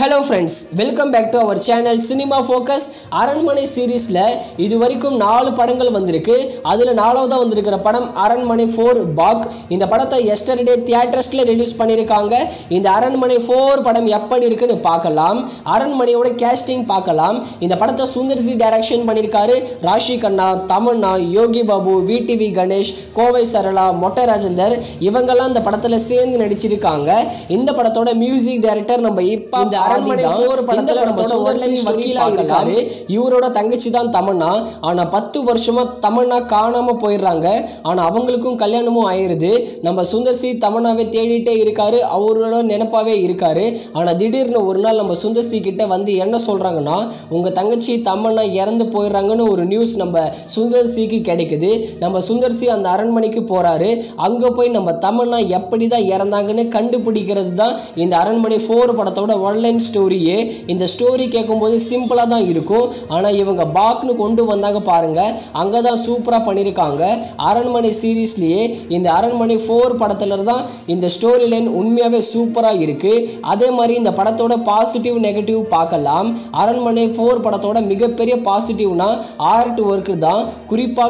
Hello friends, welcome back to our channel Cinema Focus. அரண்மனை சீரிஸ்ல இதுவரைக்கும் 4 படங்கள் வந்திருக்கு. அதுல 4வதா வந்திருக்கிற படம் அரண்மனை 4 பாக். இந்த படத்தை yesterday தியேட்டர்ஸ்ல ரிலீஸ் பண்ணிருக்காங்க. இந்த அரண்மனை 4 படம் எப்படி இருக்குன்னு பார்க்கலாம். அரண்மனையோட காஸ்டிங் பார்க்கலாம். இந்த படத்தை சுந்தர் சி டைரக்ஷன் பண்ணிருக்காரு. ராஷி கண்ணா, தமன்னா, யோகி பாபு, விடிவி கணேஷ், கோவை சரளா, மொட்டை ராஜேந்தர் இவங்கெல்லாம் இந்த படத்துல சேர்ந்து நடிச்சிருக்காங்க. இந்த படத்தோட மியூசிக் டைரக்டர் நம்ம இப்ப இந்த அரண்மனை 4 படத்துல நம்ம சுந்தர் சி வக்கீலா இருக்காரு. இவரோட தங்கச்சி தான் தமன்னா. ஆனா 10 வருஷமா தமன்னா காணாம போயிடுறாங்க. ஆனா அவங்களுக்கும் கல்யாணமும் ஆயிருது. நம்ம சுந்தர் சி தமன்னாவை தேடிட்டே இருக்காரு. அவரோட நினைப்பாவே இருக்காரு. ஆனா திடீர்னு ஒரு நாள் நம்ம சுந்தர் சி கிட்ட வந்து என்ன சொல்றாங்கன்னா, உங்க தங்கச்சி தமன்னா இறந்து போயிடுறாங்கன்னு ஒரு நியூஸ் நம்ம சுந்தர் சிக்கு கிடைக்குது. நம்ம சுந்தர் சி அந்த அரண்மனைக்கு போறாரு. அங்க போய் நம்ம தமன்னா எப்படிதான் இறந்தாங்கன்னு கண்டுபிடிக்கிறது தான் இந்த அரண்மனை 4 படத்தோட ஒன்லைன் ஸ்டோரியே. இந்த ஸ்டோரி கேட்கும்போது சிம்பிளா தான் இருக்கும். ஆனா இவங்க பாக்னு கொண்டு வந்தாங்க பாருங்க, அங்கதான் சூப்பரா பண்ணிருக்காங்க. அரண்மனை சீரீஸ்லயே இந்த அரண்மனை 4 படத்துல தான் இந்த ஸ்டோரி லைன் உண்மையாவே சூப்பரா இருக்கு. அதே மாதிரி இந்த படத்தோட பாசிட்டிவ் நெகட்டிவ் பார்க்கலாம். அரண்மனை 4 படத்தோட மிகப்பெரிய பாசிட்டிவ்னா ஆர்ட் ஒர்க் தான். குறிப்பா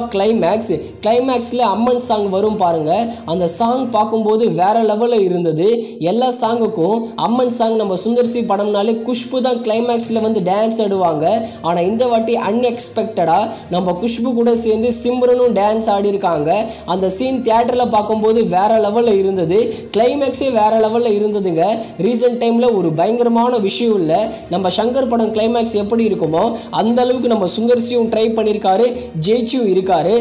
கிளைமேக்ஸ்ல அம்மன் சாங் வரும் பாருங்க. அந்த சாங் பார்க்கும்போது வேற லெவல்ல இருந்தது. எல்லா சாங்குக்கும் அம்மன் சாங் நம்ம சுந்தர் சி படம்னாலே குஷ்பு தான் கிளைமேக்ஸ்ல வந்து டான்ஸ் ஆடுவாங்க. ஆனா இந்த வாட்டி அன்எக்ஸ்பெக்டடா நம்ம குஷ்பு கூட சேர்ந்து சிம்ரனும் டான்ஸ் ஆடி இருக்காங்க. அந்த சீன் தியேட்டர்ல பார்க்கும்போது வேற லெவல்ல இருந்தது. கிளைமேக்ஸே வேற லெவல்ல இருந்ததுங்க. ரீசன்ட் டைம்ல ஒரு பயங்கரமான விஷயம் இல்ல, நம்ம சங்கர் படம் கிளைமேக்ஸ் எப்படி இருக்குமோ அந்த அளவுக்கு நம்ம சுந்தர் சியும் ட்ரை பண்ணியிருக்காரு, ஜெயிச்சும் இருக்காரு.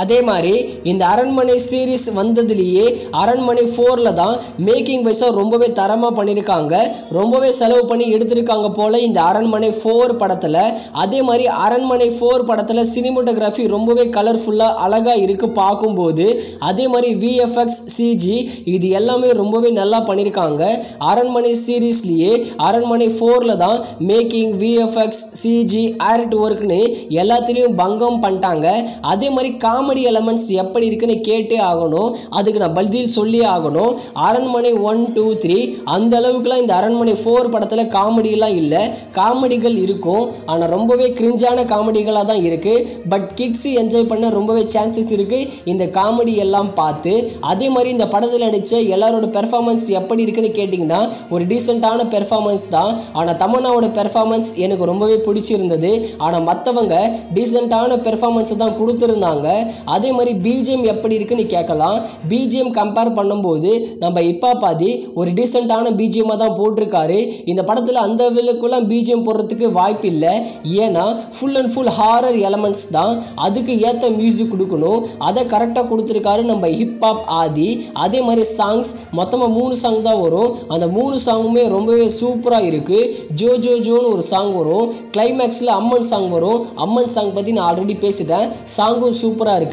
அதே மாதிரி இந்த அரண்மனை சீரீஸ் வந்ததுலேயே அரண்மனை 4ல தான் மேக்கிங் வைஸாக ரொம்பவே தரமாக பண்ணியிருக்காங்க. ரொம்பவே செலவு பண்ணி எடுத்திருக்காங்க போல இந்த அரண்மனை 4 படத்தில். அதே மாதிரி அரண்மனை 4 படத்தில் சினிமோட்டோகிராஃபி ரொம்பவே கலர்ஃபுல்லாக அழகாக இருக்குது பார்க்கும்போது. அதே மாதிரி விஎஃப்எக்ஸ், சிஜி இது எல்லாமே ரொம்பவே நல்லா பண்ணியிருக்காங்க. அரண்மனை சீரீஸ்லேயே அரண்மனை 4ல தான் மேக்கிங், விஎஃப்எக்ஸ், சிஜி, ஆர்ட் ஒர்க்னு எல்லாத்துலேயும் பங்கம் பண்ணிட்டாங்க. அதே மாதிரி காமெடி எலமெண்ட்ஸ் எப்படி இருக்குன்னு கேட்டே ஆகணும். அதுக்கு நான் பதில் சொல்லி ஆகணும். அரண்மனை 1, 2, 3 அந்த அளவுக்குலாம் இந்த அரண்மனை 4 படத்துல காமெடியெல்லாம் இல்லை. காமெடிகள் இருக்கும், ஆனால் ரொம்பவே கிரிஞ்சான காமெடிகளாக தான் இருக்கு. பட் கிட்ஸ் என்ஜாய் பண்ண ரொம்பவே சான்சஸ் இருக்கு இந்த காமெடி எல்லாம் பார்த்து. அதே மாதிரி இந்த படத்தில் நடித்த எல்லாரோட பெர்ஃபார்மன்ஸ் எப்படி இருக்குன்னு கேட்டிங்கன்னா ஒரு டீசெண்டான பெர்ஃபார்மன்ஸ் தான். ஆனால் தமன்னாவோட பெர்ஃபார்மன்ஸ் எனக்கு ரொம்பவே பிடிச்சிருந்தது. ஆனால் மற்றவங்க டீசெண்டான பெர்ஃபார்மன்ஸ் தான் கொடுத்துருந்தாங்க. அதே மாதிரி பிஜிஎம் எப்படி இருக்குன்னு கேட்கலாம். பிஜிஎம் கம்பேர் பண்ணும்போது நம்ம இப்பா பாதி ஒரு டீசெண்டான பிஜிஎம்மாக தான் போட்டிருக்காரு. இந்த படத்தில் அந்த விலக்குலாம் பிஜிஎம் போடுறதுக்கு வாய்ப்பு இல்லை. ஏன்னா full and full horror elements தான். அதுக்கு ஏற்ற மியூசிக் கொடுக்கணும், அதை கரெக்டாக கொடுத்துருக்காரு நம்ம ஹிப்ஹாப் ஆதி. அதே மாதிரி சாங்ஸ் மொத்தமாக 3 சாங் தான் வரும். அந்த 3 சாங்குமே ரொம்பவே சூப்பராக இருக்குது. ஜோ ஜோ ஜோன்னு ஒரு சாங் வரும். கிளைமேக்ஸில் அம்மன் சாங் வரும். அம்மன் சாங் பற்றி நான் ஆல்ரெடி பேசிட்டேன். சாங்கும் சூப்பராக இருக்கு.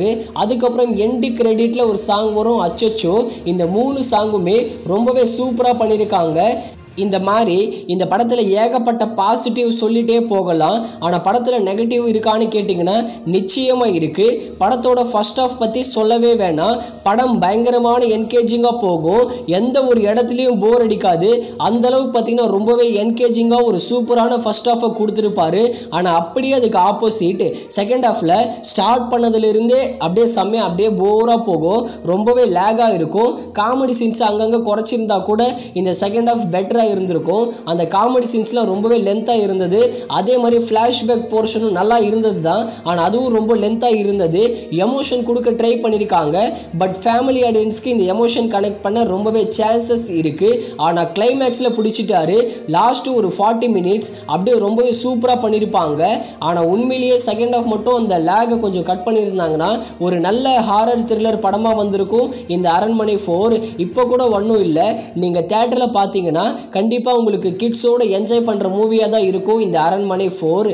அதுக்கப்புறம் எண்டு கிரெடிட்ல ஒரு சாங் வரும், அச்சச்சோ. இந்த 3 சாங்குமே ரொம்பவே சூப்பரா பண்ணியிருக்காங்க. இந்த மாதிரி இந்த படத்தில் ஏகப்பட்ட பாசிட்டிவ் சொல்லிட்டே போகலாம். ஆனால் படத்தில் நெகட்டிவ் இருக்கான்னு கேட்டிங்கன்னா நிச்சயமாக இருக்குது. படத்தோட ஃபர்ஸ்ட் ஆஃப் பற்றி சொல்லவே வேணாம். படம் பயங்கரமான என்கேஜிங்காக போகும். எந்த ஒரு இடத்துலையும் போர் அடிக்காது. அந்தளவுக்கு பார்த்திங்கன்னா ரொம்பவே என்கேஜிங்காக ஒரு சூப்பரான ஃபர்ஸ்ட் ஆஃபை கொடுத்துருப்பாரு. ஆனால் அப்படியே அதுக்கு ஆப்போசிட் செகண்ட் ஹாஃபில் ஸ்டார்ட் பண்ணதுலேருந்தே அப்படியே செம்மையாக அப்படியே போராக போகும். ரொம்பவே லேகாக இருக்கும். காமெடி சீன்ஸ் அங்கங்கே குறைச்சிருந்தா கூட இந்த செகண்ட் ஹாஃப் பெட்டராக இருந்திருக்கும். அந்த காமெடி சீன்ஸ்லாம் ரொம்பவே லென்த்தாக இருந்தது. அதே மாதிரி ஃப்ளாஷ்பேக் போர்ஷனும் நல்லா இருந்தது தான். ஆனால் அதுவும் ரொம்ப லென்த்தாக இருந்தது. எமோஷன் கொடுக்க ட்ரை பண்ணியிருக்காங்க. பட் ஃபேமிலி ஆடியன்ஸ்க்கு இந்த எமோஷன் கனெக்ட் பண்ண ரொம்பவே சான்சஸ் இருக்குது. ஆனால் கிளைமேக்ஸில் பிடிச்சிட்டாரு. லாஸ்ட்டு ஒரு 40 மினிட்ஸ் அப்படியே ரொம்பவே சூப்பராக பண்ணியிருப்பாங்க. ஆனால் உண்மையிலேயே செகண்ட் ஹாஃப் மட்டும் அந்த லேகை கொஞ்சம் கட் பண்ணியிருந்தாங்கன்னா ஒரு நல்ல ஹாரர் த்ரில்லர் படமாக வந்திருக்கும் இந்த அரண்மனை 4. இப்போ கூட ஒன்றும் இல்லை, நீங்கள் தேட்டரில் பார்த்தீங்கன்னா கண்டிப்பாக உங்களுக்கு கிட்ஸோடு என்ஜாய் பண்ணுற மூவியாக தான் இருக்கும் இந்த அரண்மனை 4.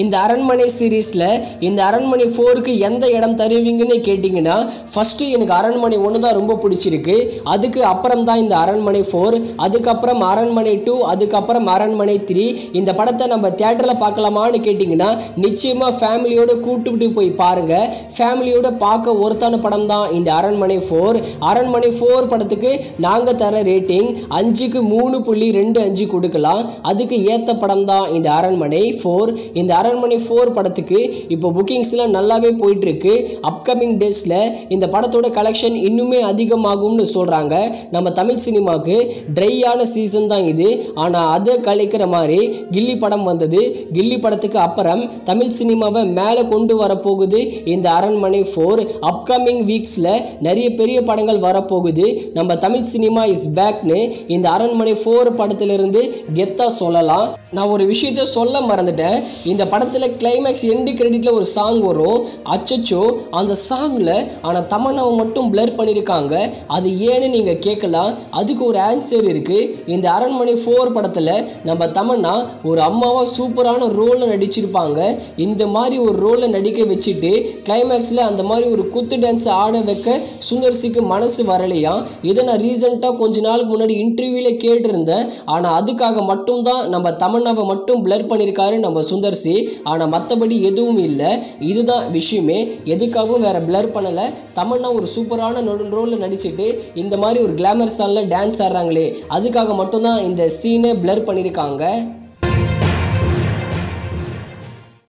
இந்த அரண்மனை சீரீஸில் இந்த அரண்மனை 4க்கு எந்த இடம் தருவீங்கன்னு கேட்டிங்கன்னா ஃபஸ்ட்டு எனக்கு அரண்மனை 1 தான் ரொம்ப பிடிச்சிருக்கு. அதுக்கு அப்புறம் தான் இந்த அரண்மனை 4, அதுக்கப்புறம் அரண்மனை 2, அதுக்கப்புறம் அரண்மனை 3. இந்த படத்தை நம்ம தியேட்டரில் பார்க்கலாமான்னு கேட்டிங்கன்னா நிச்சயமாக ஃபேமிலியோடு கூப்பிட்டு போய் பாருங்கள். ஃபேமிலியோடு பார்க்க ஒருத்தான படம் தான் இந்த அரண்மனை 4. அரண்மனை 4 படத்துக்கு நாங்கள் தர ரேட்டிங் 5க்கு 3.25 கொடுக்கலாம். அதுக்கு ஏற்ற படம் தான் இந்த அரண்மனை 4. இந்த அரண்மனை 4 படத்துக்கு இப்போ புக்கிங்ஸ்லாம் நல்லாவே போயிட்டுருக்கு. அப்கமிங் டேஸில் இந்த படத்தோட கலெக்ஷன் இன்னுமே அதிகமாகும்னு சொல்கிறாங்க. நம்ம தமிழ் சினிமாவுக்கு ட்ரையான சீசன் தான் இது. ஆனால் அதை கழிக்கிற மாதிரி கில்லி படம் வந்தது. கில்லி படத்துக்கு அப்புறம் தமிழ் சினிமாவை மேலே கொண்டு வரப்போகுது இந்த அரண்மனை 4. அப்கமிங் வீக்ஸில் நிறைய பெரிய படங்கள் வரப்போகுது. நம்ம தமிழ் சினிமா இஸ் பேக்னு இந்த அரண்மனை 4 படத்திலிருந்து கெத்தாக சொல்லலாம். நான் ஒரு விஷயத்த சொல்ல மறந்துட்டேன். இந்த படத்தில் கிளைமேக்ஸ் எண்டு கிரெடிட்டில் ஒரு சாங் வரும். அச்சச்சோ அந்த சாங்கில் ஆனால் தமன்னாவை மட்டும் பிளர் பண்ணியிருக்காங்க. அது ஏன்னு நீங்கள் கேட்கலாம். அதுக்கு ஒரு ஆன்சர் இருக்குது. இந்த அரண்மனை 4 படத்தில் நம்ம தமன்னா ஒரு அம்மாவாக சூப்பரான ரோலில் நடிச்சிருப்பாங்க. இந்த மாதிரி ஒரு ரோலில் நடிக்க வச்சுட்டு கிளைமேக்ஸில் அந்த மாதிரி ஒரு குத்து டான்ஸ் ஆட வைக்க சுந்தர்சிக்கு மனசு வரலையாம். இதை நான் ரீசெண்டாக கொஞ்ச நாளுக்கு முன்னாடி இன்டர்வியூவில் கேட்டிருந்தேன். ஆனால் அதுக்காக மட்டும்தான் நம்ம தமன்னாவை மட்டும் பிளர் பண்ணியிருக்காரு நம்ம சுந்தர்சி. ஆனால் மற்றபடி எதுவும் இல்லை. இதுதான் விஷயமே. எதுக்காகவும் வேற பிளர் பண்ணலை. தமன்னா ஒரு சூப்பரான ரோலில் நடிச்சுட்டு இந்த மாதிரி ஒரு கிளாமர் சாங்கில் டான்ஸ் ஆடுறாங்களே அதுக்காக மட்டும்தான் இந்த சீனை பிளர் பண்ணியிருக்காங்க.